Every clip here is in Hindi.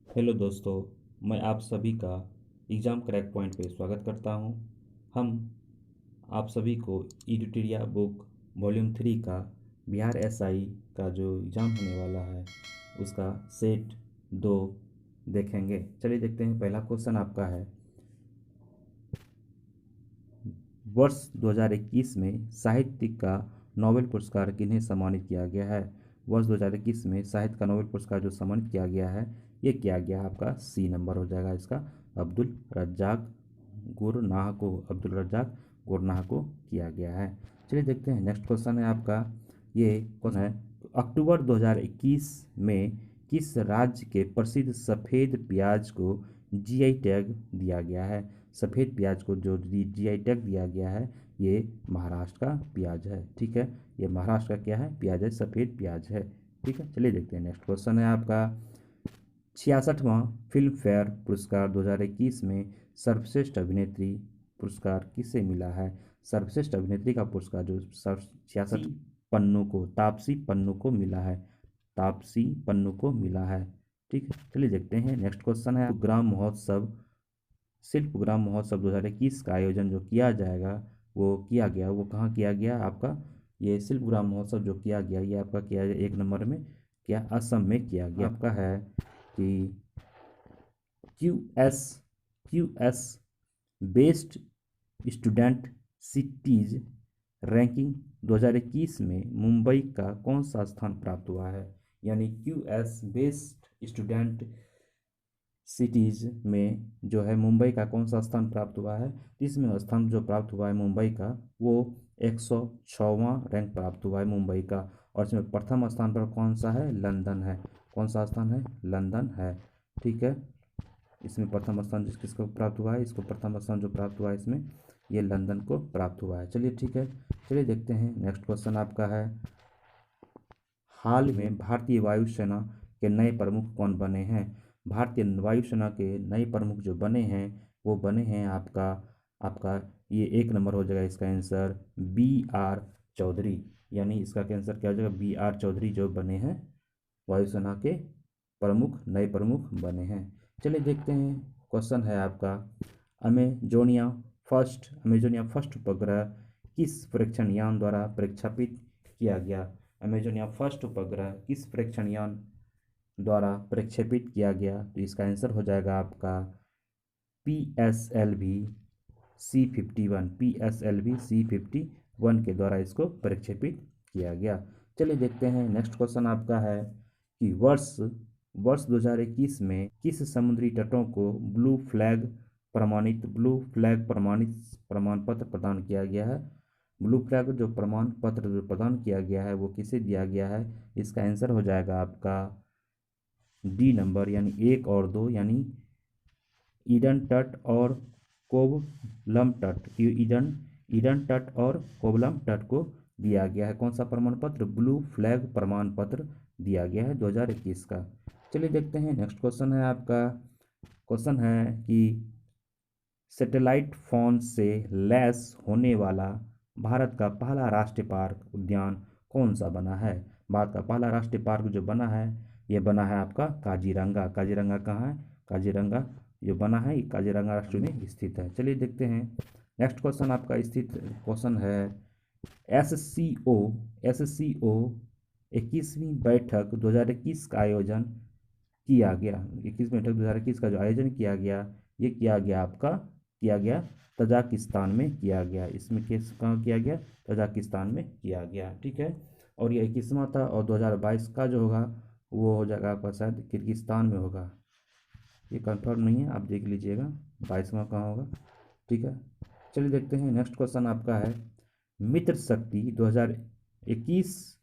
हेलो दोस्तों, मैं आप सभी का एग्ज़ाम क्रैक पॉइंट पे स्वागत करता हूं। हम आप सभी को एडिटोरिया बुक वॉल्यूम 3 का बिहार एसआई का जो एग्ज़ाम होने वाला है उसका सेट 2 देखेंगे। चलिए देखते हैं। पहला क्वेश्चन आपका है, वर्ष 2021 में साहित्य का नोबेल पुरस्कार किन्हें सम्मानित किया गया है? वर्ष 2021 में साहित्य का नोबेल पुरस्कार जो सम्मानित किया गया है, ये किया गया है आपका सी नंबर हो जाएगा इसका, अब्दुल रज्जाक गुरनाह को, अब्दुल रज्जाक गुरनाह को किया गया है। चलिए देखते हैं। नेक्स्ट क्वेश्चन है आपका, ये क्वेश्चन है, अक्टूबर 2021 में किस राज्य के प्रसिद्ध सफ़ेद प्याज को जीआई टैग दिया गया है? सफ़ेद प्याज को जो जीआई टैग दिया गया है, ये महाराष्ट्र का प्याज है। ठीक है, ये महाराष्ट्र का क्या है? प्याज है, सफ़ेद प्याज है। ठीक है, चलिए देखते हैं। नेक्स्ट क्वेश्चन है आपका, 66वां फिल्म फेयर पुरस्कार 2021 में सर्वश्रेष्ठ अभिनेत्री पुरस्कार किसे मिला है? सर्वश्रेष्ठ अभिनेत्री का पुरस्कार जो 66 पन्नू को, तापसी पन्नू को मिला है, तापसी पन्नू को मिला है। ठीक है, चलिए देखते हैं। नेक्स्ट क्वेश्चन है, ग्राम महोत्सव, शिल्पग्राम महोत्सव 2021 का आयोजन जो किया जाएगा, वो किया गया, वो कहाँ किया गया आपका? ये शिल्पग्राम महोत्सव जो किया गया, ये आपका किया एक नंबर में क्या, असम में किया गया। आपका है कि Q S best student cities ranking 2021 में मुंबई का कौन सा स्थान प्राप्त हुआ है? यानी Q S best student cities में जो है मुंबई का कौन सा स्थान प्राप्त हुआ है? इसमें स्थान जो प्राप्त हुआ है मुंबई का, वो 106वां रैंक प्राप्त हुआ है मुंबई का। और इसमें प्रथम स्थान पर कौन सा है? लंदन है। कौन सा स्थान है? लंदन है। ठीक है, इसमें प्रथम स्थान जिस किसको प्राप्त हुआ है, इसको प्रथम स्थान जो प्राप्त हुआ है इसमें, ये लंदन को प्राप्त हुआ है। चलिए ठीक है, चलिए देखते हैं। नेक्स्ट क्वेश्चन आपका है, हाल में भारतीय वायुसेना के नए प्रमुख कौन बने हैं? भारतीय वायुसेना के नए प्रमुख जो बने हैं, वो बने हैं आपका आपका ये एक नंबर हो जाएगा इसका आंसर, B.R. चौधरी। यानी इसका आंसर क्या हो जाएगा? B.R. चौधरी जो बने हैं वायुसेना के प्रमुख, नए प्रमुख बने हैं। चलिए देखते हैं। क्वेश्चन है आपका, अमेजोनिया फर्स्ट उपग्रह किस प्रेक्षण यान द्वारा प्रक्षेपित किया गया? अमेजोनिया फर्स्ट उपग्रह किस प्रेक्षण यान द्वारा प्रक्षेपित किया गया? तो इसका आंसर हो जाएगा आपका PSLV-C51 के द्वारा इसको प्रक्षेपित किया गया। चलिए देखते हैं। नेक्स्ट क्वेश्चन आपका है कि वर्ष वर्ष 2021 में किस समुद्री तटों को ब्लू फ्लैग प्रमाण पत्र प्रदान किया गया है? ब्लू फ्लैग जो प्रमाण पत्र जो प्रदान किया गया है, वो किसे दिया गया है? इसका आंसर हो जाएगा आपका डी नंबर, यानी 1 और 2, यानी ईडन तट और कोवलम तट, ईडन तट और कोवलम तट को दिया गया है। कौन सा प्रमाण पत्र? ब्लू फ्लैग प्रमाण पत्र दिया गया है 2021 का। चलिए देखते हैं। नेक्स्ट क्वेश्चन है आपका, क्वेश्चन है कि सैटेलाइट फोन से लैस होने वाला भारत का पहला राष्ट्रीय पार्क उद्यान कौन सा बना है? भारत का पहला राष्ट्रीय पार्क जो बना है, ये बना है आपका काजीरंगा। काजीरंगा कहाँ है? काजीरंगा जो बना है, ये काजीरंगा राष्ट्र में स्थित है। चलिए देखते हैं। नेक्स्ट क्वेश्चन आपका स्थित क्वेश्चन है, एस सी ओ 21वीं बैठक 2021 का आयोजन किया गया। 21वीं बैठक 2021 का जो आयोजन किया गया, ये किया गया आपका, किया गया तजाकिस्तान में किया गया। इसमें किस कहाँ किया गया? तजाकिस्तान में किया गया। ठीक है, और ये 21वां था, और 2022 का जो होगा वो हो जाएगा आपका शायद किर्गिस्तान में होगा। ये कंफर्म नहीं है, आप देख लीजिएगा 22वां कहाँ होगा। ठीक है, चलिए देखते हैं। नेक्स्ट क्वेश्चन आपका है, मित्र शक्ति 2021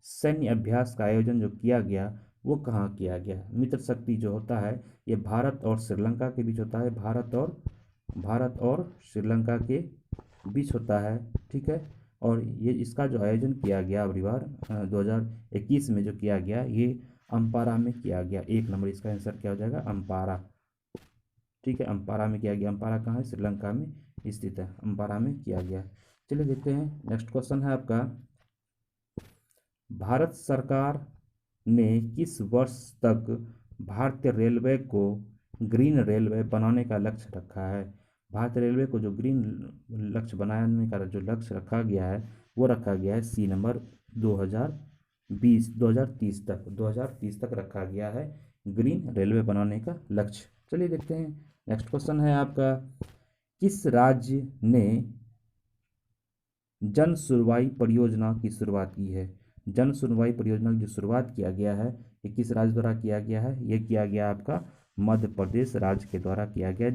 सैन्य अभ्यास का आयोजन जो किया गया, वो कहाँ किया गया? मित्र शक्ति जो होता है, ये भारत और श्रीलंका के बीच होता है, भारत और श्रीलंका के बीच होता है। ठीक है, और ये इसका जो आयोजन किया गया अगली बार 2021 में जो किया गया, ये अम्पारा में किया गया। एक नंबर इसका आंसर क्या हो जाएगा? अम्पारा। ठीक है, अम्पारा में किया गया। अम्पारा कहाँ है? श्रीलंका में स्थित है, अम्पारा में किया गया। चलिए देखते हैं। नेक्स्ट क्वेश्चन है आपका, भारत सरकार ने किस वर्ष तक भारतीय रेलवे को ग्रीन रेलवे बनाने का लक्ष्य रखा है? भारतीय रेलवे को जो ग्रीन लक्ष्य बनाने का जो लक्ष्य रखा गया है वो रखा गया है सी नंबर 2030 तक रखा गया है ग्रीन रेलवे बनाने का लक्ष्य। चलिए देखते हैं नेक्स्ट क्वेश्चन है आपका, किस राज्य ने जन सुनवाई परियोजना की शुरुआत की है? जन सुनवाई परियोजना की जो शुरुआत किया गया है ये किस राज्य द्वारा किया गया है? ये किया गया आपका मध्य प्रदेश राज्य के द्वारा किया गया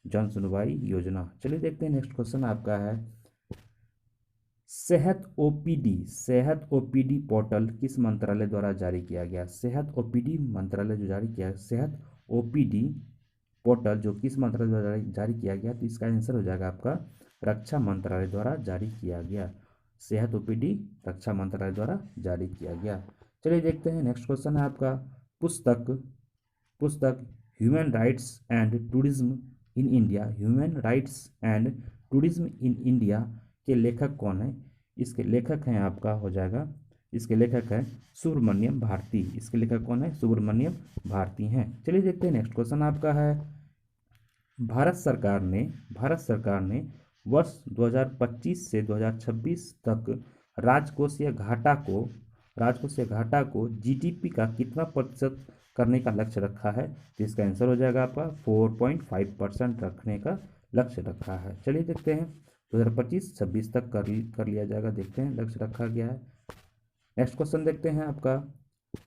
जन सुनवाई योजना। चलिए देखते हैं नेक्स्ट क्वेश्चन आपका है, सेहत ओपीडी पोर्टल किस मंत्रालय द्वारा जारी किया गया? सेहत ओपीडी मंत्रालय जो जारी किया, सेहत ओपीडी पोर्टल जो किस मंत्रालय द्वारा जारी किया गया? तो इसका आंसर हो जाएगा आपका रक्षा मंत्रालय द्वारा जारी किया गया। सेहत ओपीडी रक्षा मंत्रालय द्वारा जारी किया गया। चलिए देखते हैं नेक्स्ट क्वेश्चन है आपका, पुस्तक human rights and tourism in India के लेखक कौन है? इसके लेखक हैं आपका हो जाएगा, इसके लेखक है सुब्रमण्यम भारती। इसके लेखक कौन है? सुब्रमण्यम भारती हैं। चलिए देखते हैं नेक्स्ट क्वेश्चन आपका है, भारत सरकार ने वर्ष 2025 से 2026 तक राजकोषीय घाटा को जीडीपी का कितना प्रतिशत करने का लक्ष्य रखा है? तो इसका आंसर हो जाएगा आपका 4.5% रखने का लक्ष्य रखा है। चलिए देखते हैं 2025-26 तक कर लिया जाएगा, देखते हैं लक्ष्य रखा गया है। नेक्स्ट क्वेश्चन देखते हैं आपका,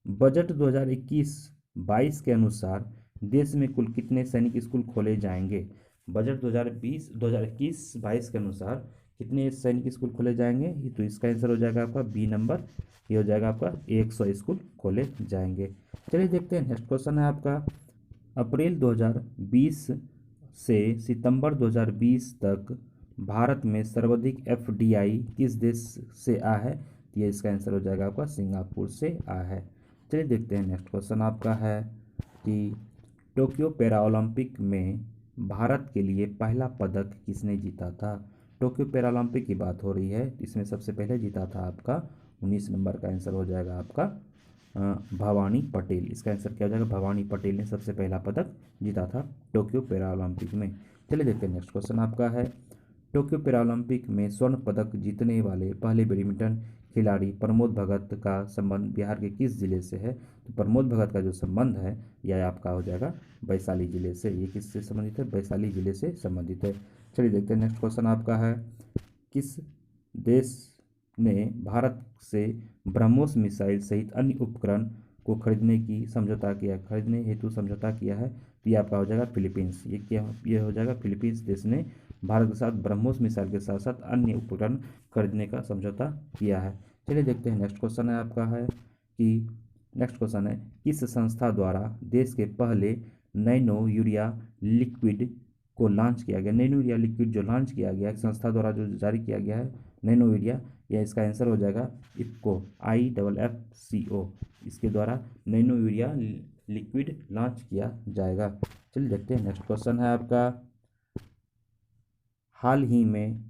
बजट 2021-22 के अनुसार देश में कुल कितने सैनिक स्कूल खोले जाएंगे? बजट 2021-22 के अनुसार कितने सैनिक स्कूल खोले जाएंगे? तो इसका आंसर हो जाएगा आपका बी नंबर, ये हो जाएगा आपका 100 स्कूल खोले जाएंगे। चलिए देखते हैं नेक्स्ट क्वेश्चन है आपका, अप्रैल 2020 से सितंबर 2020 तक भारत में सर्वाधिक एफडीआई किस देश से आया है? तो ये इसका आंसर हो जाएगा आपका सिंगापुर से आया है। चलिए देखते हैं नेक्स्ट क्वेश्चन आपका है कि टोक्यो पैरा ओलंपिक में भारत के लिए पहला पदक किसने जीता था? टोक्यो पैरा ओलंपिक की बात हो रही है, इसमें सबसे पहले जीता था आपका 19 नंबर का आंसर हो जाएगा आपका भवानी पटेल। इसका आंसर क्या हो जाएगा? भवानी पटेल ने सबसे पहला पदक जीता था टोक्यो पैरा ओलंपिक में। चलिए देखते हैं नेक्स्ट क्वेश्चन आपका है, टोक्यो पैरा ओलंपिक में स्वर्ण पदक जीतने वाले पहले बैडमिंटन खिलाड़ी प्रमोद भगत का संबंध बिहार के किस जिले से है? तो प्रमोद भगत का जो संबंध है यह आपका हो जाएगा वैशाली जिले से। ये किससे संबंधित है? वैशाली जिले से संबंधित है। चलिए देखते हैं नेक्स्ट क्वेश्चन आपका है, किस देश ने भारत से ब्रह्मोस मिसाइल सहित अन्य उपकरण को खरीदने हेतु समझौता किया है? तो ये आपका हो जाएगा फिलीपींस। ये हो जाएगा फिलीपींस देश ने भारत के साथ ब्रह्मोस मिसाइल के साथ साथ अन्य उपकरण खरीदने का समझौता किया है। चलिए देखते हैं नेक्स्ट क्वेश्चन है आपका है कि किस संस्था द्वारा देश के पहले नैनो यूरिया लिक्विड को लॉन्च किया गया? नैनो यूरिया लिक्विड जो लॉन्च किया गया संस्था द्वारा जो जारी किया गया है नैनो यूरिया, या इसका आंसर हो जाएगा इफ्को, IFFCO। इसके द्वारा नैनो यूरिया लिक्विड लॉन्च किया जाएगा। चलिए देखते हैं नेक्स्ट क्वेश्चन है आपका, हाल ही में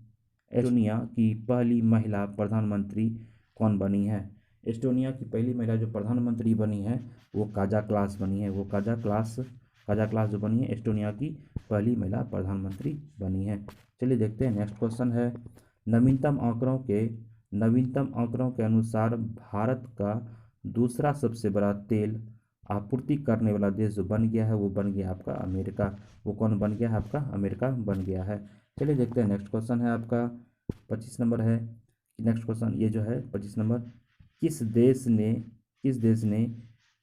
एस्टोनिया की पहली महिला प्रधानमंत्री कौन बनी है? एस्टोनिया की पहली महिला जो प्रधानमंत्री बनी है वो काजा क्लास बनी है। काजा क्लास जो बनी है एस्टोनिया की पहली महिला प्रधानमंत्री बनी है। चलिए देखते हैं नेक्स्ट क्वेश्चन है, नवीनतम आंकड़ों के अनुसार भारत का दूसरा सबसे बड़ा तेल आपूर्ति करने वाला देश जो बन गया है वो बन गया आपका अमेरिका। वो कौन बन गया है? आपका अमेरिका बन गया है। चलिए देखते हैं नेक्स्ट क्वेश्चन है आपका 25 नंबर है। नेक्स्ट क्वेश्चन ये जो है 25 नंबर, किस देश ने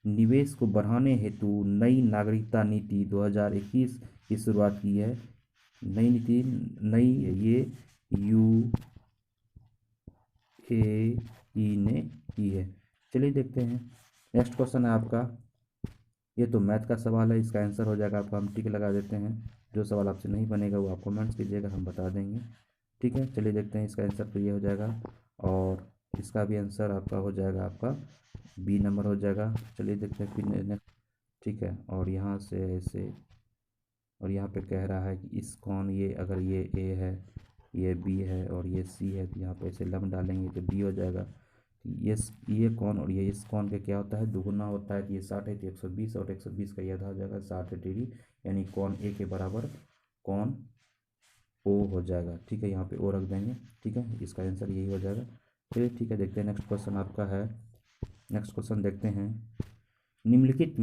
निवेश को बढ़ाने हेतु नई नागरिकता नीति 2021 की शुरुआत की है? ये UAE ने की है। चलिए देखते हैं नेक्स्ट क्वेश्चन है आपका, ये तो मैथ का सवाल है, इसका आंसर हो जाएगा आपका, हम टिक लगा देते हैं। जो सवाल आपसे नहीं बनेगा वो आप कमेंट्स कीजिएगा, हम बता देंगे। ठीक है, चलिए देखते हैं इसका आंसर तो ये हो जाएगा, और इसका भी आंसर आपका हो जाएगा आपका बी नंबर हो जाएगा। चलिए देखते हैं फिर नेक्स्ट। ठीक है, और यहाँ से ऐसे, और यहाँ पे कह रहा है कि इस्कॉन, ये अगर ये ए है, ये बी है और ये सी है, तो यहाँ पे ऐसे लम डालेंगे तो डी हो जाएगा। ये कौन और ये इस कौन का क्या होता है, दुगुना होता है। तो ये 60 है तो 120, और 120 का ये आधा हो जाएगा 60 डिग्री, यानी कौन ए के बराबर कौन ओ हो जाएगा। ठीक है, यहाँ पे ओ रख देंगे। ठीक है, इसका आंसर यही हो जाएगा। चलिए ठीक है, देखते हैं नेक्स्ट क्वेश्चन आपका है। नेक्स्ट क्वेश्चन देखते हैं। निम्नलिखित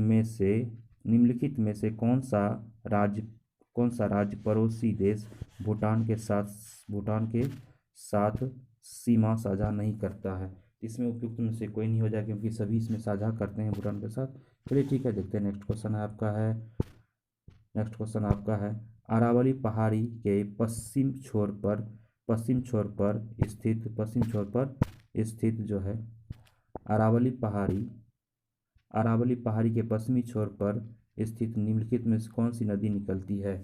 में से कौन सा राज्य पड़ोसी देश भूटान के साथ सीमा साझा नहीं करता है। इसमें उपयुक्त में से कोई नहीं हो जाएगा, क्योंकि सभी इसमें साझा करते हैं भूटान के साथ। चलिए ठीक है, देखते हैं नेक्स्ट क्वेश्चन है आपका है। नेक्स्ट क्वेश्चन आपका है, अरावली पहाड़ी के पश्चिम छोर पर स्थित जो है अरावली पहाड़ी के पश्चिमी छोर पर स्थित निम्नलिखित में से कौन सी नदी निकलती है।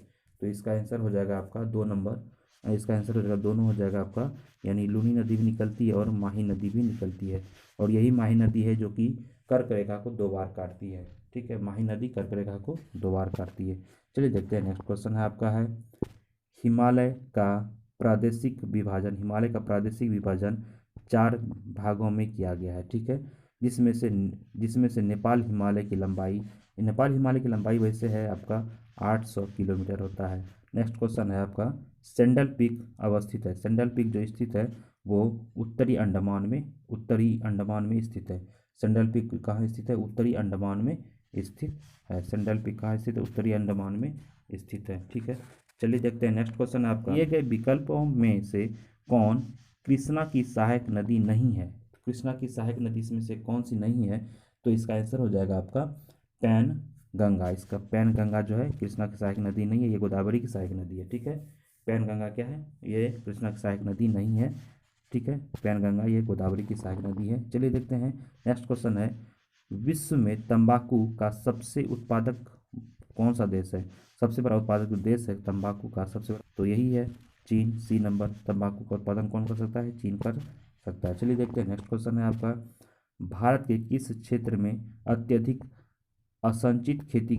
तो इसका आंसर हो जाएगा आपका 2 नंबर। इसका आंसर हो जाएगा, दोनों हो जाएगा आपका, यानी लूनी नदी भी निकलती है और माही नदी भी निकलती है। और यही माही नदी है जो कि कर्क रेखा को 2 बार काटती है। ठीक है, माही नदी कर्क रेखा को 2 बार काटती है। चलिए देखते हैं, नेक्स्ट क्वेश्चन है आपका है, हिमालय का हिमालय का प्रादेशिक विभाजन 4 भागों में किया गया है। ठीक है, जिसमें से नेपाल हिमालय की लंबाई वैसे है आपका 800 किलोमीटर होता है। नेक्स्ट क्वेश्चन है आपका, सेंडल पीक जो स्थित है वो उत्तरी अंडमान में स्थित है। सेंडल पीक कहाँ स्थित है, उत्तरी अंडमान में स्थित है। सेंडल पीक कहाँ स्थित है, उत्तरी अंडमान में स्थित है। ठीक है, चलिए देखते हैं, नेक्स्ट क्वेश्चन है आपका, दिए गए विकल्पों में से कौन कृष्णा की सहायक नदी नहीं है। कृष्णा की सहायक नदी इसमें से कौन सी नहीं है। तो इसका आंसर हो जाएगा आपका पैन गंगा। इसका पैन गंगा जो है कृष्णा की सहायक नदी नहीं है, ये गोदावरी की सहायक नदी है। ठीक है, पैन गंगा क्या है, ये कृष्णा की सहायक नदी नहीं है। ठीक है, पैन गंगा ये गोदावरी की सहायक नदी है। चलिए देखते हैं, नेक्स्ट क्वेश्चन है, विश्व में तंबाकू का सबसे उत्पादक कौन सा देश है। सबसे बड़ा उत्पादक देश है तंबाकू का सबसे बड़ा, तो यही है चीन। सी नंबर, तंबाकू का उत्पादन कौन कर सकता है, चीन कर सकता है। चलिए देखते हैं, नेक्स्ट क्वेश्चन है आपका, भारत के किस क्षेत्र में अत्यधिक असंचित खेती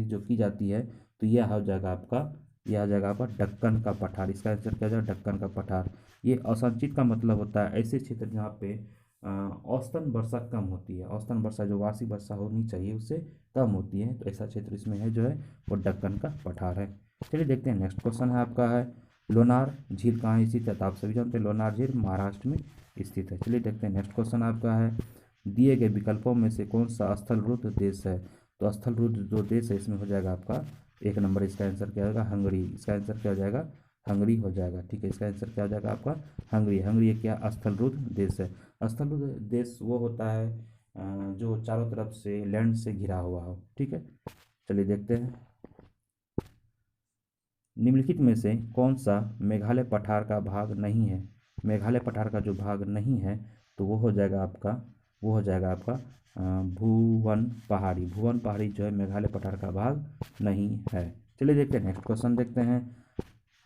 जो की जाती है। तो यह हो जाएगा आपका दक्कन का पठार। इसका आंसर क्या हो जाएगा, दक्कन का पठार। ये असंचित का मतलब होता है ऐसे क्षेत्र जहाँ पे औसतन वर्षा कम होती है। औसतन वर्षा जो वार्षिक वर्षा होनी चाहिए उससे कम होती है, तो ऐसा क्षेत्र इसमें है जो है वो दक्कन का पठार है। चलिए देखते हैं, नेक्स्ट क्वेश्चन है आपका है, लोनार झील कहाँ स्थित है। तो आप सभी जानते हैं लोनार झील महाराष्ट्र में स्थित है। चलिए देखते हैं, नेक्स्ट क्वेश्चन आपका है, दिए गए विकल्पों में से कौन सा स्थलरुद्ध देश है। तो स्थलरुद्ध जो देश है इसमें हो जाएगा आपका 1 नंबर। इसका आंसर क्या होगा, हंगरी। इसका आंसर क्या हो जाएगा, हंगरी हो जाएगा। ठीक है, इसका आंसर क्या हो जाएगा आपका, हंगरी। हंगरी एक क्या स्थलरुद्ध देश है। स्थलरुद्ध देश वो होता है जो चारों तरफ से लैंड से घिरा हुआ हो। ठीक है, चलिए देखते हैं, निम्नलिखित में से कौन सा मेघालय पठार का भाग नहीं है। मेघालय पठार का जो भाग नहीं है तो वो हो जाएगा आपका भुवन पहाड़ी जो है मेघालय पठार का भाग नहीं है। चलिए देखते हैं, नेक्स्ट क्वेश्चन देखते हैं,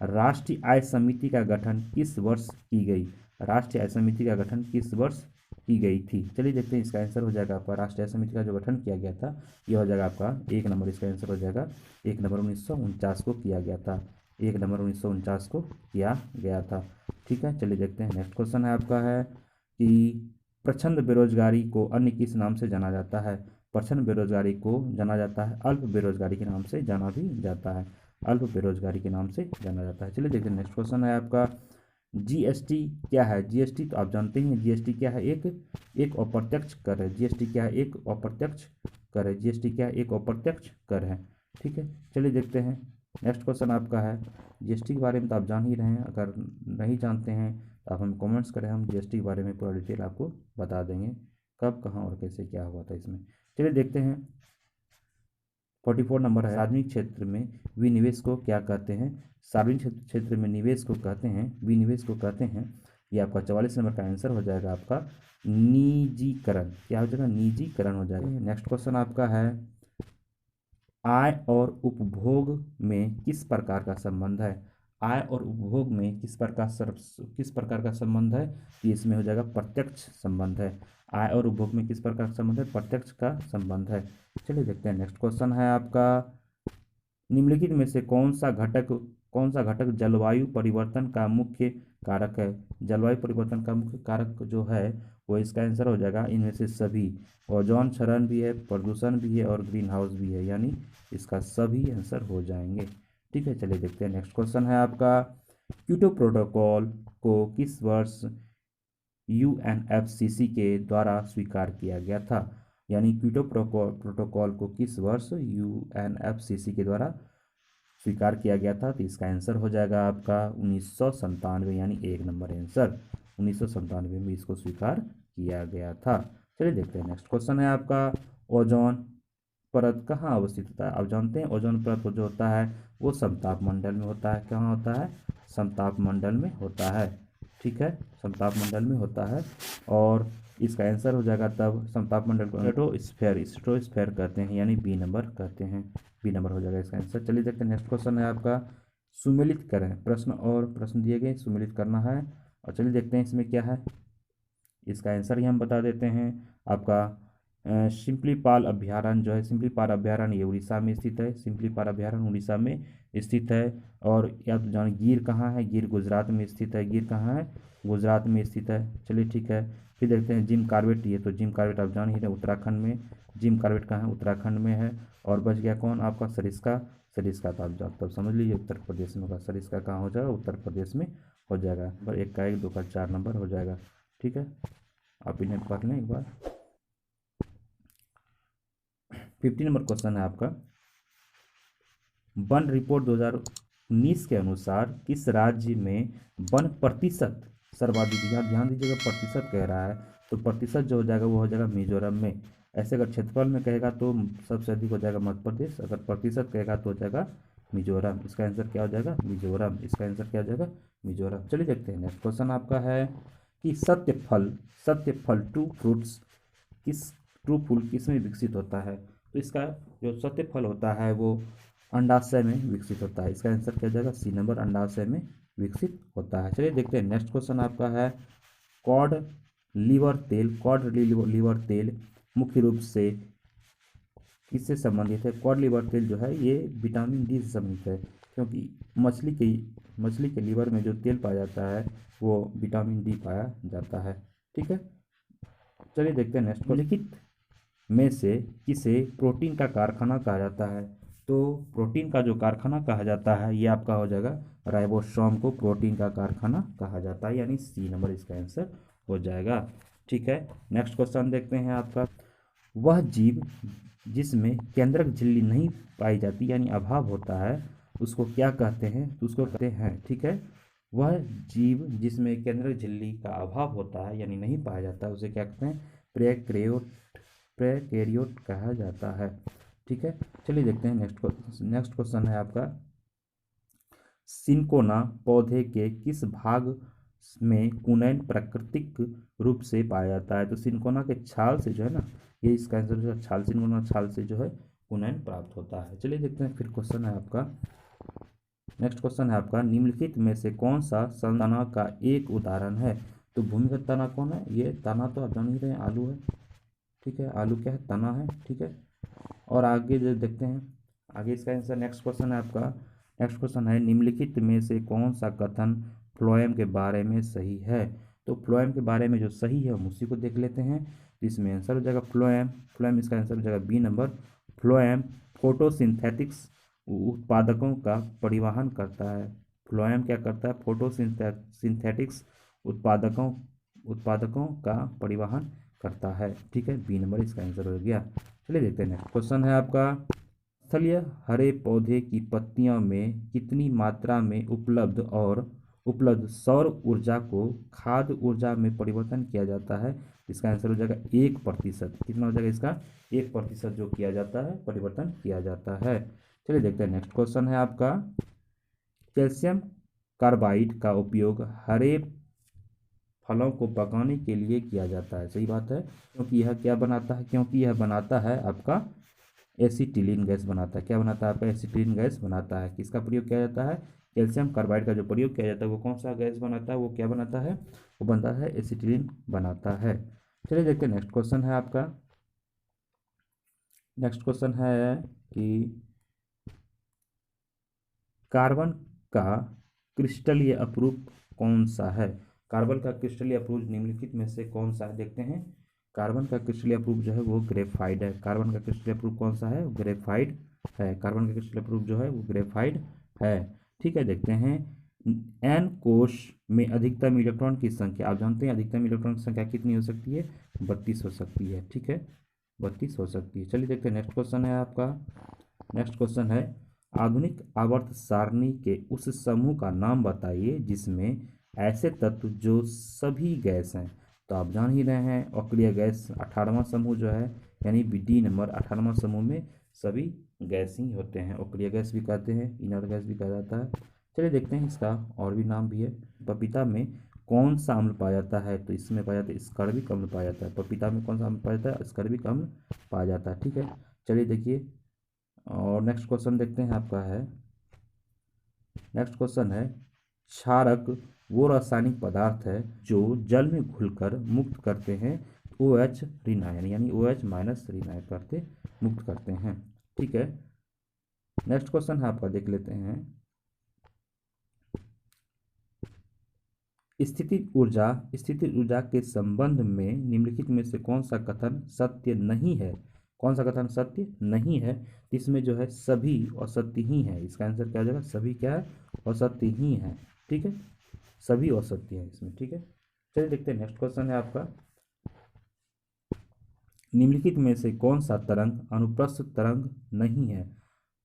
राष्ट्रीय आय समिति का गठन किस वर्ष की गई। राष्ट्रीय आय समिति का गठन किस वर्ष की गई थी। चलिए देखते हैं, इसका आंसर हो जाएगा आपका, राष्ट्रीय आय समिति का जो गठन किया गया था ये हो जाएगा आपका 1 नंबर। इसका आंसर हो जाएगा 1 नंबर 1949 को किया गया था। 1 नंबर 1949 को किया गया था। ठीक है, चलिए देखते हैं, नेक्स्ट क्वेश्चन है आपका है कि प्रचंड बेरोजगारी को अन्य किस नाम से जाना जाता है। प्रचंड बेरोजगारी को जाना जाता है अल्प बेरोजगारी के नाम से जाना भी जाता है। अल्प बेरोजगारी के नाम से जाना जाता है। चलिए देखते हैं, नेक्स्ट क्वेश्चन है आपका, जीएसटी क्या है। जीएसटी तो आप जानते हैं, जीएसटी क्या है, एक अप्रत्यक्ष कर है। जीएसटी क्या है, एक अप्रत्यक्ष कर है। जीएसटी क्या है, एक अप्रत्यक्ष कर है। ठीक है, चलिए देखते हैं, नेक्स्ट क्वेश्चन आपका है, जीएसटी के बारे में तो आप जान ही रहे हैं, अगर नहीं जानते हैं तो आप हम कमेंट्स करें, हम जीएसटी के बारे में पूरा डिटेल आपको बता देंगे कब कहाँ और कैसे क्या हुआ था इसमें। चलिए देखते हैं, 44 नंबर है, सार्वजनिक क्षेत्र में विनिवेश को क्या कहते हैं। सार्वजनिक क्षेत्र में निवेश को कहते हैं, विनिवेश को कहते हैं। ये आपका 44 नंबर का आंसर हो जाएगा आपका निजीकरण। क्या हो जाएगा, निजीकरण हो जाएगा। नेक्स्ट क्वेश्चन आपका है, आय और उपभोग में किस प्रकार का संबंध है। आय और उपभोग में किस प्रकार का संबंध है। तो इसमें हो जाएगा प्रत्यक्ष संबंध है। आय और उपभोग में किस प्रकार का संबंध है, प्रत्यक्ष का संबंध है। चलिए देखते हैं, नेक्स्ट क्वेश्चन है आपका, निम्नलिखित में से कौन सा घटक जलवायु परिवर्तन का मुख्य कारक है। जलवायु परिवर्तन का मुख्य कारक जो है वो इसका आंसर हो जाएगा इनमें से सभी। ओजोन क्षरण भी है, प्रदूषण भी है और ग्रीन हाउस भी है, यानी इसका सभी आंसर हो जाएंगे। ठीक है, चलिए देखते हैं नेक्स्ट क्वेश्चन है आपका, क्योटो प्रोटोकॉल को किस वर्ष यूएनएफसीसी के द्वारा स्वीकार किया गया था? यानी क्योटो प्रोटोकॉल को किस वर्ष यूएनएफसीसी के द्वारा स्वीकार किया गया था? तो इसका आंसर हो जाएगा आपका 1997, यानी एक नंबर आंसर। 1997 में इसको स्वीकार किया गया था। चलिए देखते हैं नेक्स्ट क्वेश्चन है आपका, ओजोन परत कहाँ अवस्थित होता है? आप जानते हैं ओजोन परत जो होता है वो समताप मंडल में होता है। कहाँ होता है? समताप मंडल में होता है। ठीक है, समताप मंडल में होता है। और इसका आंसर हो जाएगा तब समताप मंडल को स्ट्रेटोस्फेयर कहते हैं, यानी बी नंबर कहते हैं। बी नंबर हो जाएगा इसका आंसर। चलिए देखते हैं नेक्स्ट क्वेश्चन है आपका, सुमेलित करें। प्रश्न और प्रश्न दिए गए, सुमेलित करना है। और चलिए देखते हैं इसमें क्या है। इसका आंसर ही हम बता देते हैं आपका, सिम्पलीपाल अभ्यारण्य जो है, सिम्पलीपाल अभ्यारण्य ये उड़ीसा में स्थित है। सिम्पलीपाल अभ्यारण्य उड़ीसा में स्थित है। और या तो जान गिर कहाँ है? गिर गुजरात में स्थित है। गिर कहाँ है? गुजरात में स्थित है। चलिए ठीक है, फिर देखते हैं जिम कॉर्बेट। ये तो जिम कॉर्बेट आप जान ही रहे, उत्तराखंड में। जिम कॉर्बेट कहाँ है? उत्तराखंड में है। और बच गया कौन आपका? सरिस्का। सरिस्का तो आप तब समझ लीजिए उत्तर प्रदेश में होगा। सरिस्का कहाँ हो जाएगा? उत्तर प्रदेश में हो जाएगा। नंबर 1 का 1, 2 का 4 नंबर हो जाएगा। ठीक है, आप इन्हें पढ़ लें एक बार। 50 नंबर क्वेश्चन है आपका, वन रिपोर्ट 2019 के अनुसार किस राज्य में वन प्रतिशत सर्वाधिक, यहाँ ध्यान दीजिएगा प्रतिशत कह रहा है, तो प्रतिशत जो हो जाएगा वो हो जाएगा मिजोरम में। ऐसे अगर क्षेत्रफल में कहेगा तो सबसे अधिक हो जाएगा मध्य प्रदेश, अगर प्रतिशत कहेगा तो हो जाएगा मिजोरम। इसका आंसर क्या हो जाएगा? मिजोरम। इसका आंसर क्या हो जाएगा? मिजोरम। चलिए देखते हैं नेक्स्ट क्वेश्चन आपका है कि सत्य फल ट्रू फूल किस में विकसित होता है? तो इसका जो सत्य फल होता है वो अंडाशय में विकसित होता है। इसका आंसर क्या हो जाएगा? सी नंबर, अंडाशय में विकसित होता है। चलिए देखते हैं नेक्स्ट क्वेश्चन आपका है, कॉड लीवर तेल मुख्य रूप से किससे संबंधित है? कॉड लीवर तेल जो है ये विटामिन डी से संबंधित है, क्योंकि मछली के लीवर में जो तेल पाया जाता है वो विटामिन डी पाया जाता है। ठीक है, चलिए देखते हैं नेक्स्ट। निम्नलिखित में से किसे प्रोटीन का कारखाना कहा जाता है? तो प्रोटीन का जो कारखाना कहा जाता है ये आपका हो जाएगा राइबोसोम को प्रोटीन का कारखाना कहा जाता है, यानी सी नंबर इसका आंसर हो जाएगा। ठीक है, नेक्स्ट क्वेश्चन देखते हैं आपका, वह जीव जिसमें केंद्रक झिल्ली नहीं पाई जाती यानी अभाव होता है उसको क्या कहते हैं? तो उसको कहते हैं, ठीक है, वह जीव जिसमें केंद्रक झिल्ली का अभाव होता है यानी नहीं पाया जाता उसे क्या कहते हैं? प्रेकेरियोट कहा जाता है। ठीक है, चलिए देखते हैं नेक्स्ट क्वेश्चन है आपका, सिनकोना पौधे के किस भाग में कुनैन प्राकृतिक रूप से पाया जाता है? तो सिनकोना के छाल से जो है ना, ये इसका आंसर जो है छाल, सिनकोना छाल से जो है कुनैन प्राप्त होता है। चलिए देखते हैं फिर क्वेश्चन है आपका, नेक्स्ट क्वेश्चन है आपका, निम्नलिखित में से कौन सा तना का एक उदाहरण है? तो भूमिगत तना कौन है? ये तना तो आप जान ही रहे हैं, आलू है। ठीक है, आलू क्या है? तना है। ठीक है, और आगे जो देखते हैं आगे इसका आंसर, नेक्स्ट क्वेश्चन है आपका, नेक्स्ट क्वेश्चन है, निम्नलिखित में से कौन सा कथन फ्लोएम के बारे में सही है? तो फ्लोएम के बारे में जो सही है हम उसी को देख लेते हैं। तो इसमें आंसर हो जाएगा फ्लोएम इसका आंसर हो जाएगा बी नंबर। फ्लोएम फोटोसिंथेटिक्स उत्पादकों का परिवहन करता है। फ्लोएम क्या करता है? फोटोसिंथेटिक्स उत्पादकों का परिवहन करता है। ठीक है, बी नंबर इसका आंसर हो गया। चलिए देखते हैं नेक्स्ट क्वेश्चन है आपका, स्थलीय हरे पौधे की पत्तियों में कितनी मात्रा में उपलब्ध सौर ऊर्जा को खाद्य ऊर्जा में परिवर्तन किया जाता है? इसका आंसर हो जाएगा 1%। कितना हो जाएगा इसका? 1% जो किया जाता है, परिवर्तन किया जाता है। चलिए देखते हैं नेक्स्ट क्वेश्चन है आपका, कैल्शियम कार्बाइड का उपयोग हरे फलों को पकाने के लिए किया जाता है। सही बात है, क्योंकि यह क्या बनाता है? क्योंकि यह बनाता है आपका एसिटिलीन गैस बनाता है। क्या बनाता है? आपका एसिटिलीन गैस बनाता है। किसका प्रयोग किया जाता है? कैल्शियम कार्बाइड का जो प्रयोग किया जाता है वो कौन सा गैस बनाता है? वो क्या बनाता है? वो बनता है एसिटिलीन बनाता है। चलिए देखते हैं नेक्स्ट क्वेश्चन है आपका, नेक्स्ट क्वेश्चन है कि कार्बन का क्रिस्टलीय अपरूप कौन सा है? कार्बन का क्रिस्टलीय अप्रूव निम्नलिखित में से कौन सा है, देखते हैं। कार्बन का क्रिस्टलीय अप्रूव जो है वो ग्रेफाइट है। कार्बन का क्रिस्टलीय अप्रूव कौन सा है, ग्रेफाइट है। कार्बन का क्रिस्टलीय अप्रूव जो है वो ग्रेफाइट है। ठीक है, देखते हैं। एन कोश में अधिकतम इलेक्ट्रॉन की संख्या, आप जानते हैं अधिकतम इलेक्ट्रॉन की संख्या कितनी हो सकती है, 32 हो सकती है। ठीक है, 32 हो सकती है। चलिए देखते हैं, नेक्स्ट क्वेश्चन है आपका। नेक्स्ट क्वेश्चन है, आधुनिक आवर्त सारणी के उस समूह का नाम बताइए जिसमें ऐसे तत्व जो सभी गैस हैं। तो आप जान ही रहे हैं अक्रिय गैस 18वां समूह जो है, यानी डी नंबर 18वां समूह में सभी गैस ही होते हैं। अक्रिय गैस भी कहते हैं, इनर्ट गैस भी कहा जाता है। चलिए देखते हैं, इसका और भी नाम भी है। पपीता में कौन सा अम्ल पाया जाता है, तो इसमें पाया जाता है स्कर्बिक अम्ल पाया जाता है। पपीता में कौन सा अम्ल पाया जाता है, स्कर्बिक अम्ल पाया जाता है। ठीक है, चलिए देखिए, और नेक्स्ट क्वेश्चन देखते हैं आपका है। नेक्स्ट क्वेश्चन है, क्षारक वो रासायनिक पदार्थ है जो जल में घुलकर मुक्त करते हैं OH ऋण आयन, यानी OH माइनस ऋण आयन करते मुक्त करते हैं। ठीक है, नेक्स्ट क्वेश्चन है आपका, देख लेते हैं। स्थितिज ऊर्जा के संबंध में निम्नलिखित में से कौन सा कथन सत्य नहीं है। कौन सा कथन सत्य नहीं है, इसमें जो है सभी असत्य ही है। इसका आंसर क्या हो जाएगा, सभी क्या है, असत्य ही है। ठीक है, सभी असत्य है इसमें। ठीक है, चलिए देखते हैं, नेक्स्ट क्वेश्चन है आपका। निम्नलिखित में से कौन सा तरंग अनुप्रस्थ तरंग नहीं है।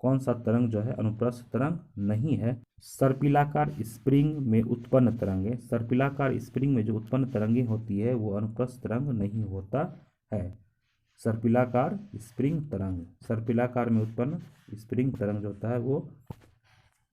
कौन सा तरंग जो है अनुप्रस्थ तरंग नहीं है। सर्पिलाकार स्प्रिंग में उत्पन्न तरंगे, सर्पिलाकार स्प्रिंग में जो उत्पन्न तरंगे होती है वो अनुप्रस्थ तरंग नहीं होता है। सर्पिलाकार स्प्रिंग तरंग, सर्पिलाकार में उत्पन्न स्प्रिंग तरंग जो होता है वो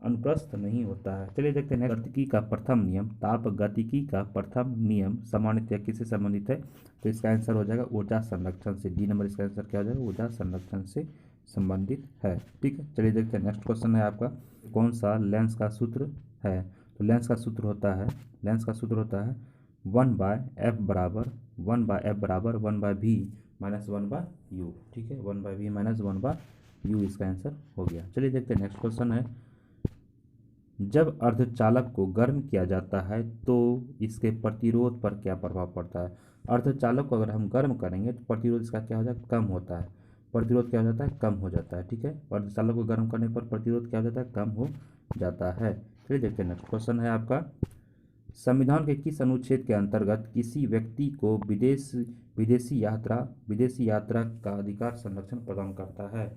अनुप्रस्थ नहीं होता है। चलिए देखते हैं, गतिकी का प्रथम नियम, ताप गतिकी का प्रथम नियम सामान्यतः किससे संबंधित है। तो इसका आंसर हो जाएगा ऊर्जा संरक्षण से। डी नंबर इसका आंसर क्या हो जाएगा, ऊर्जा संरक्षण से संबंधित है। ठीक है, चलिए देखते हैं, नेक्स्ट क्वेश्चन है आपका। कौन सा लेंस का सूत्र है। तो लेंस का सूत्र होता है, लेंस का सूत्र होता है 1/f बराबर 1/v माइनस 1/u। ठीक है, 1/v माइनस 1/u इसका आंसर हो गया। चलिए देखते हैं, नेक्स्ट क्वेश्चन है। जब अर्धचालक को गर्म किया जाता है तो इसके प्रतिरोध पर क्या प्रभाव पड़ता है। अर्धचालक को अगर हम गर्म करेंगे तो प्रतिरोध इसका क्या हो जाता है, कम होता है। प्रतिरोध क्या हो जाता है, कम हो जाता है। ठीक है, अर्धचालक को गर्म करने पर प्रतिरोध क्या हो जाता है, कम हो जाता है। चलिए देखते हैं, नेक्स्ट क्वेश्चन है आपका। संविधान के किस अनुच्छेद के अंतर्गत किसी व्यक्ति को विदेशी यात्रा का अधिकार संरक्षण प्रदान करता है।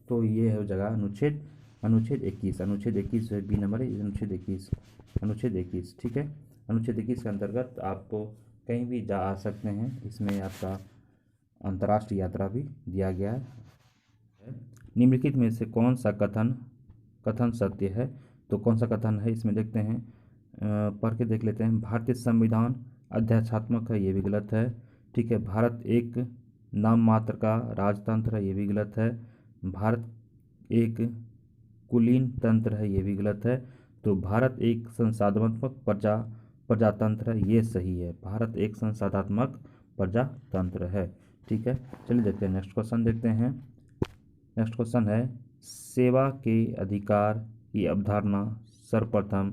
तो ये हो जाएगा अनुच्छेद 21। अनुच्छेद 21 बी नंबर है, अनुच्छेद 21। ठीक है, अनुच्छेद 21 के अंतर्गत आपको कहीं भी जा आ सकते हैं। इसमें आपका अंतर्राष्ट्रीय यात्रा भी दिया गया है। निम्नलिखित में से कौन सा कथन सत्य है। तो कौन सा कथन है इसमें देखते हैं, पढ़ के देख लेते हैं। भारतीय संविधान अध्यादेशात्मक है, ये भी गलत है। ठीक है, भारत एक नाम मात्र का राजतंत्र है, ये भी गलत है। भारत एक कुलीन तंत्र है, ये भी गलत है। तो भारत एक संसाधनात्मक प्रजातंत्र है, ये सही है। भारत एक संसाधनात्मक प्रजातंत्र है। ठीक है, चलिए देखते हैं, नेक्स्ट क्वेश्चन देखते हैं। नेक्स्ट क्वेश्चन है, सेवा के अधिकार की अवधारणा सर्वप्रथम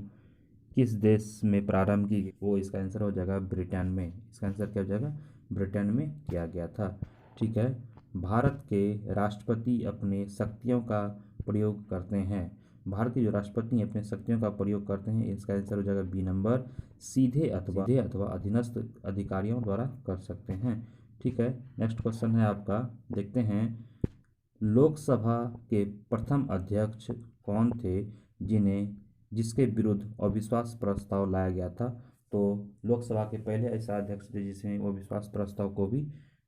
किस देश में प्रारंभ की गई। वो इसका आंसर हो जाएगा ब्रिटेन में। इसका आंसर क्या हो जाएगा, ब्रिटेन में किया गया था। ठीक है, भारत के राष्ट्रपति अपने शक्तियों का प्रयोग करते हैं। भारत के जो राष्ट्रपति अपने शक्तियों का प्रयोग करते हैं, इसका आंसर हो जाएगा बी नंबर, सीधे अथवा अधीनस्थ अधिकारियों द्वारा कर सकते हैं। ठीक है, नेक्स्ट क्वेश्चन है आपका, देखते हैं। लोकसभा के प्रथम अध्यक्ष कौन थे जिसके विरुद्ध अविश्वास प्रस्ताव लाया गया था। तो लोकसभा के पहले ऐसा अध्यक्ष थे जिसने अविश्वास प्रस्ताव को भी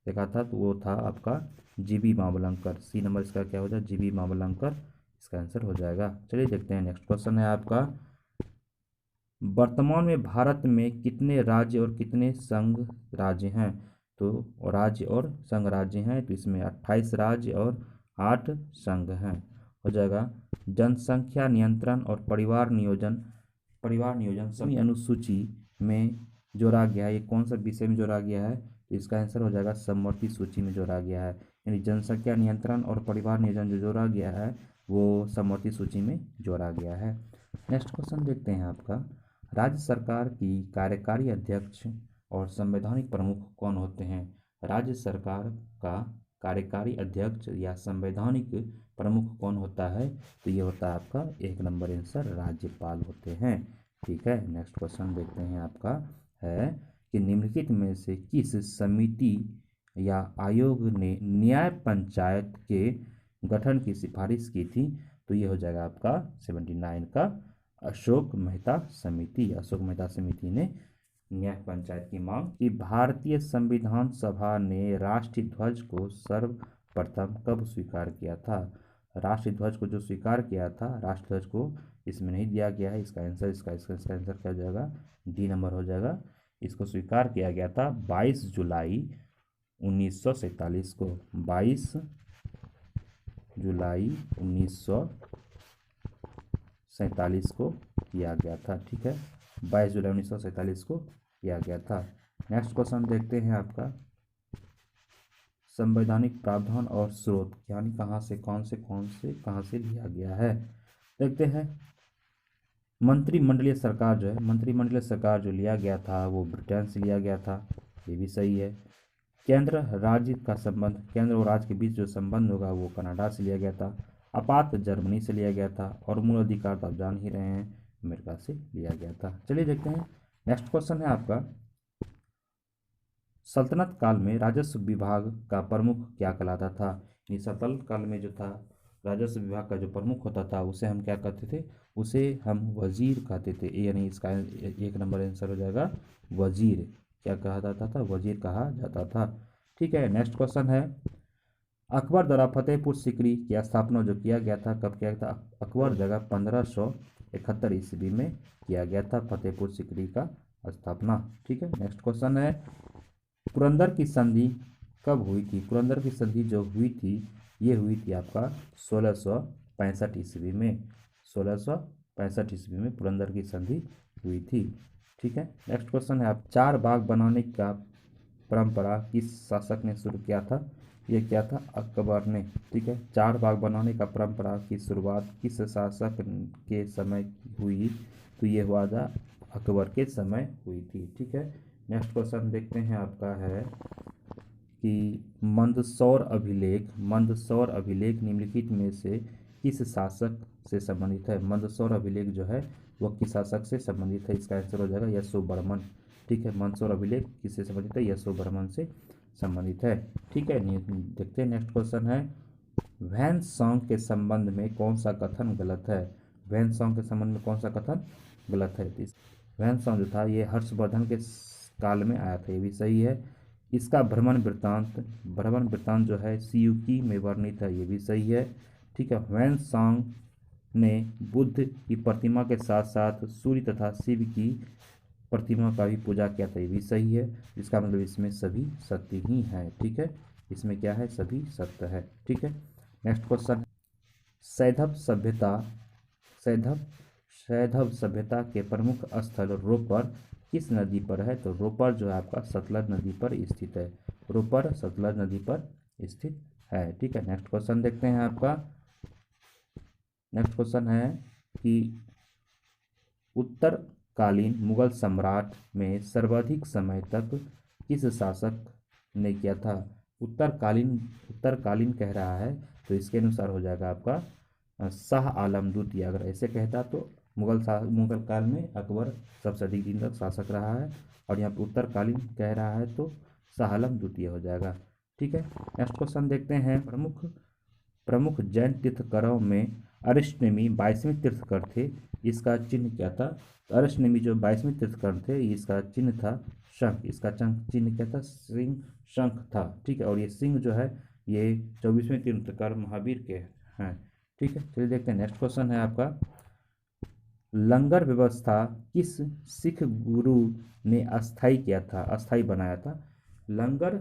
देखा था, तो वो था आपका जीबी मावलंकर। सी नंबर इसका क्या हो जाएगा, जीबी मावलंकर इसका आंसर हो जाएगा। चलिए देखते हैं, नेक्स्ट क्वेश्चन है आपका। वर्तमान में भारत में कितने राज्य और कितने संघ राज्य हैं। तो राज्य और संघ राज्य हैं, तो इसमें 28 राज्य और 8 संघ हैं। हो जाएगा जनसंख्या नियंत्रण और परिवार नियोजन सभी अनुसूची में जोड़ा गया है। ये कौन सा विषय में जोड़ा गया है, तो इसका आंसर हो जाएगा समवर्ती सूची में जोड़ा गया है। यानी जनसंख्या नियंत्रण और परिवार नियोजन जो जोड़ा गया है वो समवर्ती सूची में जोड़ा गया है। नेक्स्ट क्वेश्चन देखते हैं आपका। राज्य सरकार की कार्यकारी अध्यक्ष और संवैधानिक प्रमुख कौन होते हैं? राज्य सरकार का कार्यकारी अध्यक्ष या संवैधानिक प्रमुख कौन होता है? तो ये होता है आपका 1 नंबर आंसर, राज्यपाल होते हैं। ठीक है, नेक्स्ट क्वेश्चन देखते हैं आपका है कि निम्नलिखित में से किस समिति या आयोग ने न्याय पंचायत के गठन की सिफारिश की थी? तो ये हो जाएगा आपका 79 का अशोक मेहता समिति। अशोक मेहता समिति ने न्याय पंचायत की मांग की। भारतीय संविधान सभा ने राष्ट्रीय ध्वज को सर्वप्रथम कब स्वीकार किया था? राष्ट्रीय ध्वज को जो स्वीकार किया था, राष्ट्रीय ध्वज को इसमें नहीं दिया गया है, इसका आंसर इसका आंसर क्या हो जाएगा? डी नंबर हो जाएगा। इसको स्वीकार किया गया था 22 जुलाई 1947 को। 22 जुलाई 1947 को किया गया था। ठीक है, 22 जुलाई 1947 को किया गया था। नेक्स्ट क्वेश्चन देखते हैं आपका संवैधानिक प्रावधान और स्रोत, यानी कहाँ से कहाँ से लिया गया है। देखते हैं मंत्रिमंडलीय सरकार जो है, मंत्रिमंडलीय सरकार जो लिया गया था वो ब्रिटेन से लिया गया था, ये भी सही है। केंद्र राज्य का संबंध, केंद्र और राज्य के बीच जो संबंध होगा वो कनाडा से लिया गया था। आपात जर्मनी से लिया गया था और मूल अधिकार तो आप जान ही रहे हैं अमेरिका से लिया गया था। चलिए देखते हैं नेक्स्ट क्वेश्चन है आपका सल्तनत काल में राजस्व विभाग का प्रमुख क्या कहलाता था? ये सल्तनत काल में जो था राजस्व विभाग का जो प्रमुख होता था उसे हम क्या कहते थे? उसे हम वजीर कहते थे, यानी इसका 1 नंबर आंसर हो जाएगा वजीर। क्या कहा जाता था? वजीर कहा जाता था। ठीक है, नेक्स्ट क्वेश्चन है अकबर द्वारा फतेहपुर सीकरी की स्थापना जो किया गया था, कब किया था? अकबर द्वारा 1571 ईस्वी में किया गया था फतेहपुर सीकरी का स्थापना। ठीक है, नेक्स्ट क्वेश्चन है पुरंदर की संधि कब हुई थी? पुरंदर की संधि जो हुई थी ये हुई थी आपका 1665 ईस्वी में। 1665 ईस्वी में पुरंदर की संधि हुई थी। ठीक है, नेक्स्ट क्वेश्चन है आप चार बाग बनाने का परंपरा किस शासक ने शुरू किया था? ये क्या था? अकबर ने। ठीक है, चार बाग बनाने का परंपरा की शुरुआत किस शासक के समय हुई? तो ये हुआ था अकबर के समय हुई थी। ठीक है, नेक्स्ट क्वेश्चन देखते हैं आपका है कि मंदसौर अभिलेख निम्नलिखित में से किस शासक से संबंधित है? मंदसौर अभिलेख जो है वह किस शासक से संबंधित है? इसका आंसर हो जाएगा यशोवर्मन। ठीक है, मंदसौर अभिलेख किससे संबंधित है? यशोवर्मन से संबंधित है। ठीक है, देखते हैं नेक्स्ट क्वेश्चन है वैन सॉन्ग के संबंध में कौन सा कथन गलत है? वैन सॉन्ग के संबंध में कौन सा कथन गलत है? वैन सॉन्ग जो था ये हर्षवर्धन के काल में आया था, ये भी सही है। इसका भ्रमण वृत्तांत जो है सियुकी में वर्णित है, ये भी सही है। ठीक है, वैन सॉन्ग ने बुद्ध की प्रतिमा के साथ साथ सूर्य तथा शिव की प्रतिमा का भी पूजा किया था, ये भी सही है। इसका मतलब इसमें सभी सत्य ही है। ठीक है, इसमें क्या है? सभी सत्य है। ठीक है, नेक्स्ट क्वेश्चन सैंधव सभ्यता के प्रमुख स्थल रोपर किस नदी पर है? तो रोपर जो है आपका सतलज नदी पर स्थित है। रोपर सतलज नदी पर स्थित है। ठीक है, नेक्स्ट क्वेश्चन देखते हैं आपका नेक्स्ट क्वेश्चन है कि उत्तरकालीन मुगल सम्राट में सर्वाधिक समय तक किस शासक ने किया था? उत्तरकालीन कह रहा है तो इसके अनुसार हो जाएगा आपका शाह आलम द्वितीय। अगर ऐसे कहता तो मुगल काल में अकबर सबसे अधिक दिन तक शासक रहा है, और यहाँ पर उत्तरकालीन कह रहा है तो शाह आलम द्वितीय हो जाएगा। ठीक है, नेक्स्ट क्वेश्चन देखते हैं प्रमुख जैन तीर्थंकरों में अरिष्टनेमी 22वें तीर्थंकर थे, इसका चिन्ह क्या था? तो अरिष्टनेमी जो 22वें तीर्थंकर थे इसका चिन्ह था शंख। इसका चिन्ह क्या था? सिंह शंख था। ठीक है, और ये सिंह जो है ये 24वें तीर्थंकर महावीर के हैं। ठीक है, चलिए देखते हैं नेक्स्ट क्वेश्चन है आपका लंगर व्यवस्था किस सिख गुरु ने अस्थाई बनाया था? लंगर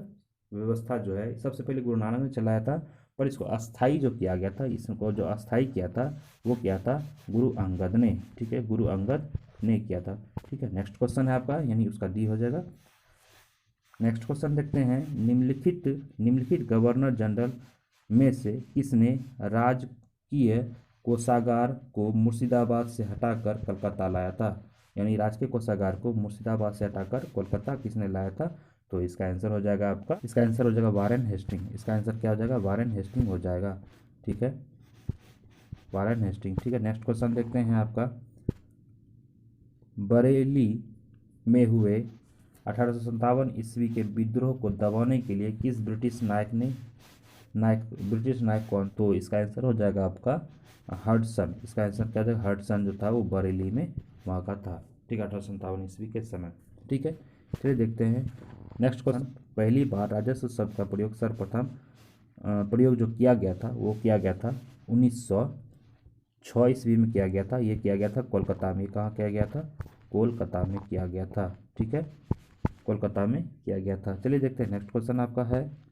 व्यवस्था जो है सबसे पहले गुरु नानक ने चलाया था, पर इसको अस्थाई जो किया गया था, इसको जो अस्थाई किया था वो किया था गुरु अंगद ने। ठीक है, गुरु अंगद ने किया था। ठीक है, नेक्स्ट क्वेश्चन है आपका, यानी उसका डी हो जाएगा। नेक्स्ट क्वेश्चन देखते हैं निम्नलिखित गवर्नर जनरल में से किसने राजकीय कोषागार को मुर्शिदाबाद से हटाकर कलकत्ता लाया था? यानी राजकीय कोषागार को मुर्शिदाबाद से हटाकर कोलकाता किसने लाया था? तो इसका आंसर हो जाएगा आपका, इसका आंसर हो जाएगा वारेन हेस्टिंग। इसका आंसर क्या हो जाएगा? वारेन हेस्टिंग हो जाएगा। ठीक है, वारेन हेस्टिंग। ठीक है, नेक्स्ट क्वेश्चन देखते हैं आपका। बरेली में हुए 1857 ईस्वी के विद्रोह को दबाने के लिए किस ब्रिटिश ब्रिटिश नायक कौन? तो इसका आंसर हो जाएगा आपका हडसन। इसका आंसर क्या हो जाएगा? हडसन जो था वो बरेली में वहाँ का था। ठीक है, 1857 ईस्वी के समय। ठीक है, चलिए देखते हैं नेक्स्ट क्वेश्चन। पहली बार राजस्व शब्द का प्रयोग सर्वप्रथम प्रयोग जो किया गया था वो किया गया था 1906 ईस्वी में किया गया था। ये किया गया था कोलकाता में। कहाँ किया गया था? कोलकाता में किया गया था। ठीक है, कोलकाता में किया गया था। चलिए देखते हैं नेक्स्ट क्वेश्चन आपका है।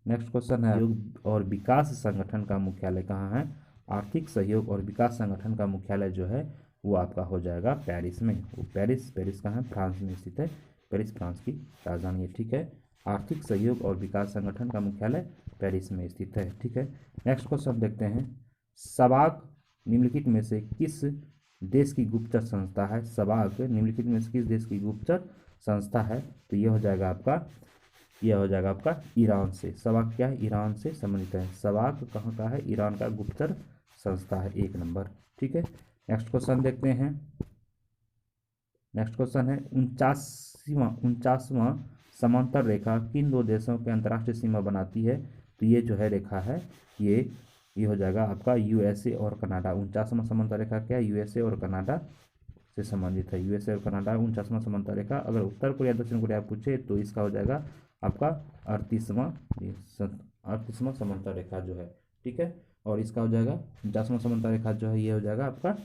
नेक्स्ट क्वेश्चन है, सहयोग और विकास संगठन का मुख्यालय कहाँ है? आर्थिक सहयोग और विकास संगठन का मुख्यालय जो है वो आपका हो जाएगा पेरिस में। वो पेरिस कहाँ है? फ्रांस में स्थित है। पेरिस फ्रांस की राजधानी है। ठीक है, आर्थिक सहयोग और विकास संगठन का मुख्यालय पेरिस में स्थित है। ठीक है, नेक्स्ट क्वेश्चन देखते हैं। सबाक निम्नलिखित में से किस देश की गुप्तचर संस्था है? सबाक निम्नलिखित में से किस देश की गुप्तचर संस्था है? तो ये हो जाएगा आपका ईरान से। सबाक क्या है? ईरान से संबंधित है। सबाक कहाँ का है? ईरान का गुप्तचर संस्था है, 1 नंबर। ठीक है, नेक्स्ट क्वेश्चन देखते हैं। नेक्स्ट क्वेश्चन है 49वां समांतर रेखा किन दो देशों के अंतर्राष्ट्रीय सीमा बनाती है? तो ये जो है रेखा है ये हो जाएगा आपका यूएसए और कनाडा। 49वां समांतर रेखा क्या है? यूएसए और कनाडा से संबंधित है। यूएसए और कनाडा 49वां समांतर रेखा। अगर उत्तर कोरिया दक्षिण कोरिया पूछे तो इसका हो जाएगा आपका 38वां समांतर रेखा जो है। ठीक है, और इसका हो जाएगा 49वां समांतर रेखा जो है ये हो जाएगा आपका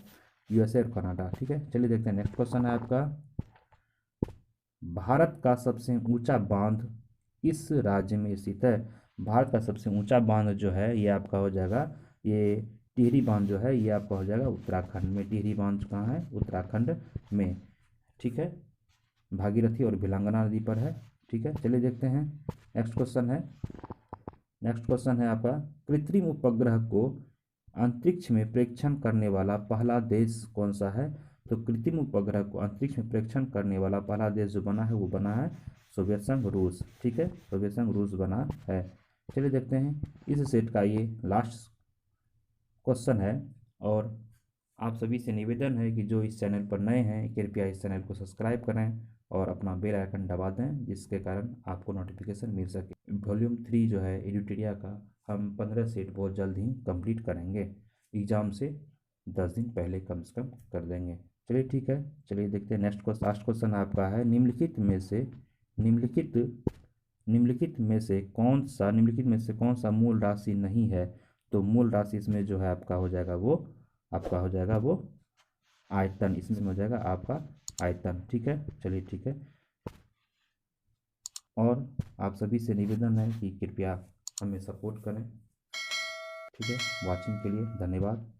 यूएसए और कनाडा। ठीक है, चलिए देखते हैं नेक्स्ट क्वेश्चन है आपका। भारत का सबसे ऊंचा बांध किस राज्य में स्थित है? भारत का सबसे ऊंचा बांध जो है ये आपका हो जाएगा, ये टिहरी बांध जो है ये आपका हो जाएगा उत्तराखंड में। टिहरी बांध कहाँ है? उत्तराखंड में। ठीक है, भागीरथी और भिलांगना नदी पर है। ठीक है, चलिए देखते हैं नेक्स्ट क्वेश्चन है। नेक्स्ट क्वेश्चन है आपका, कृत्रिम उपग्रह को अंतरिक्ष में प्रेक्षण करने वाला पहला देश कौन सा है? तो कृत्रिम उपग्रह को अंतरिक्ष में प्रेक्षण करने वाला पहला देश जो बना है वो बना है सोवियत संघ रूस। ठीक है, सोवियत संघ रूस बना है। चलिए देखते हैं इस सेट का ये लास्ट क्वेश्चन है। और आप सभी से निवेदन है कि जो इस चैनल पर नए हैं कृपया इस चैनल को सब्सक्राइब करें और अपना बेल आइकन दबा दें जिसके कारण आपको नोटिफिकेशन मिल सके। वॉल्यूम 3 जो है एडिटेरिया का हम 15 सेट बहुत जल्द ही कंप्लीट करेंगे। एग्ज़ाम से 10 दिन पहले कम से कम कर देंगे। चलिए ठीक है, चलिए देखते हैं नेक्स्ट क्वेश्चन। लास्ट क्वेश्चन आपका है, निम्नलिखित में से कौन सा मूल राशि नहीं है? तो मूल राशि इसमें जो है आपका हो जाएगा वो आयतन। इसमें हो जाएगा आपका आयतन। ठीक है, चलिए ठीक है, और आप सभी से निवेदन है कि कृपया हमें सपोर्ट करें। ठीक है, वॉचिंग के लिए धन्यवाद।